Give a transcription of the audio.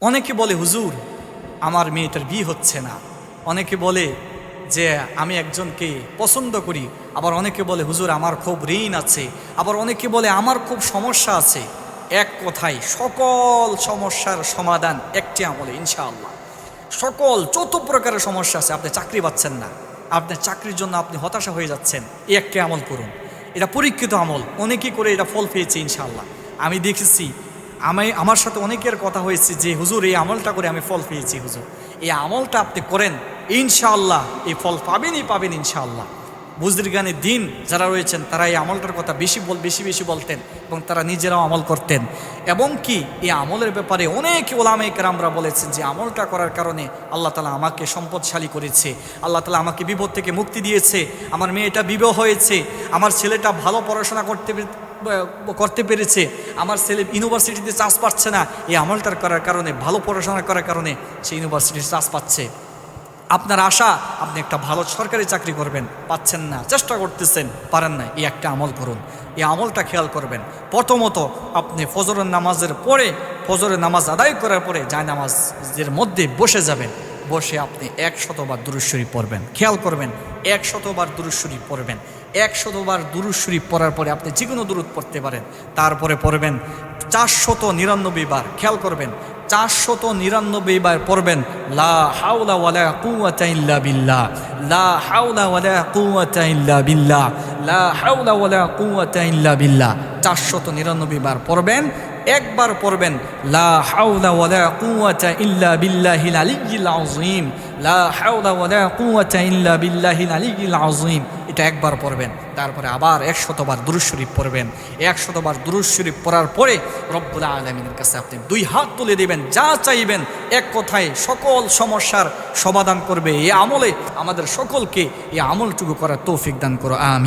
অনেকে বলে হুজুর আমার মেয়েটার বিয়ে হচ্ছে না, অনেকে বলে যে আমি একজনকে পছন্দ করি, আবার অনেকে বলে হুজুর আমার খুব ঋণ আছে, আবার অনেকে বলে আমার খুব সমস্যা আছে। এক কথায় সকল সমস্যার সমাধান একটি আমলে ইনশাআল্লাহ। সকল যত প্রকারের সমস্যা আছে, আপনি চাকরি পাচ্ছেন না, আপনার চাকরির জন্য আপনি হতাশা হয়ে যাচ্ছেন, এই একটি আমল করুন। এটা পরীক্ষিত আমল, অনেকেই করে এটা ফল পেয়েছে ইনশাআল্লাহ। আমি দেখেছি, আমার সাথে অনেকের কথা হয়েছে যে হুজুর এই আমলটা করে আমি ফল পেয়েছি। হুজুর এই আমলটা আপনি করেন, ইনশাআল্লাহ এই ফল পাবেন ইনশাআল্লাহ। বুজুর্গানের দিন যারা রয়েছেন তারা এই আমলটার কথা বেশি বলতেন এবং তারা নিজেরাও আমল করতেন। এবং কি এই আমলের ব্যাপারে অনেক ওলামায়ে কেরামরা বলেছেন যে আমলটা করার কারণে আল্লাহ তাআলা আমাকে সম্পদশালী করেছে, আল্লাহ তাআলা আমাকে বিপদ থেকে মুক্তি দিয়েছে, আমার মেয়েটা বিবাহ হয়েছে, আমার ছেলেটা ভালো পড়াশোনা করতে পেরেছে, আমার ছেলে ইউনিভার্সিটিতে চান্স পাচ্ছে না, এই আমলটার করার কারণে, ভালো পড়াশোনা করার কারণে সে ইউনিভার্সিটিতে চান্স পাচ্ছে। আপনার আশা আপনি একটা ভালো সরকারি চাকরি করবেন, পাচ্ছেন না, চেষ্টা করতেছেন, পারেন না, এই একটা আমল করুন। এই আমলটা খেয়াল করবেন। প্রথমত আপনি ফজরের নামাজের পরে, ফজরের নামাজ আদায় করার পরে জায়নামাজের মধ্যে বসে যাবেন, বসে আপনি 100 বার দুরূদ শরীফ পড়বেন। খেয়াল করবেন 100 বার দুরূদ শরীফ পড়বেন। 100 বার দুরূদ শরীফ পড়ার পরে আপনি যে কোনো দুরূদ পড়তে পারেন। তারপরে পড়বেন 499 বার। খেয়াল করবেন 499 বার পড়বেন লা হাওলা ওয়ালা কুওয়াতা ইল্লা বিল্লাহ, লা হাওলা ওয়ালা কুওয়াতা ইল্লা বিল্লাহ, লা হাওলা ওয়ালা কুওয়াতা ইল্লা বিল্লাহ। 499 বার পড়বেন। একবার পড়বেন লা হাওলা ওয়ালা কুওয়াতা ইল্লা বিল্লাহিল আলিয়্যিল আযীম, লা হাওলা ওয়ালা কুওয়াতা ইল্লা বিল্লাহিল আলিয়্যিল আযীম। এটা একবার পড়বেন। তারপরে আবার 100 বার দুরূদ শরীফ পড়বেন। 100 বার দুরূদ শরীফ পড়ার পরে রব্বুল আলামিনের কাছে আপনি 2 হাত তুলে দিবেন, যা চাইবেন এক কথায় সকল সমস্যার সমাধান করবে। এই আমলে আমাদের সকলকে এই আমলটুকু করার তৌফিক দান করো, আমিন।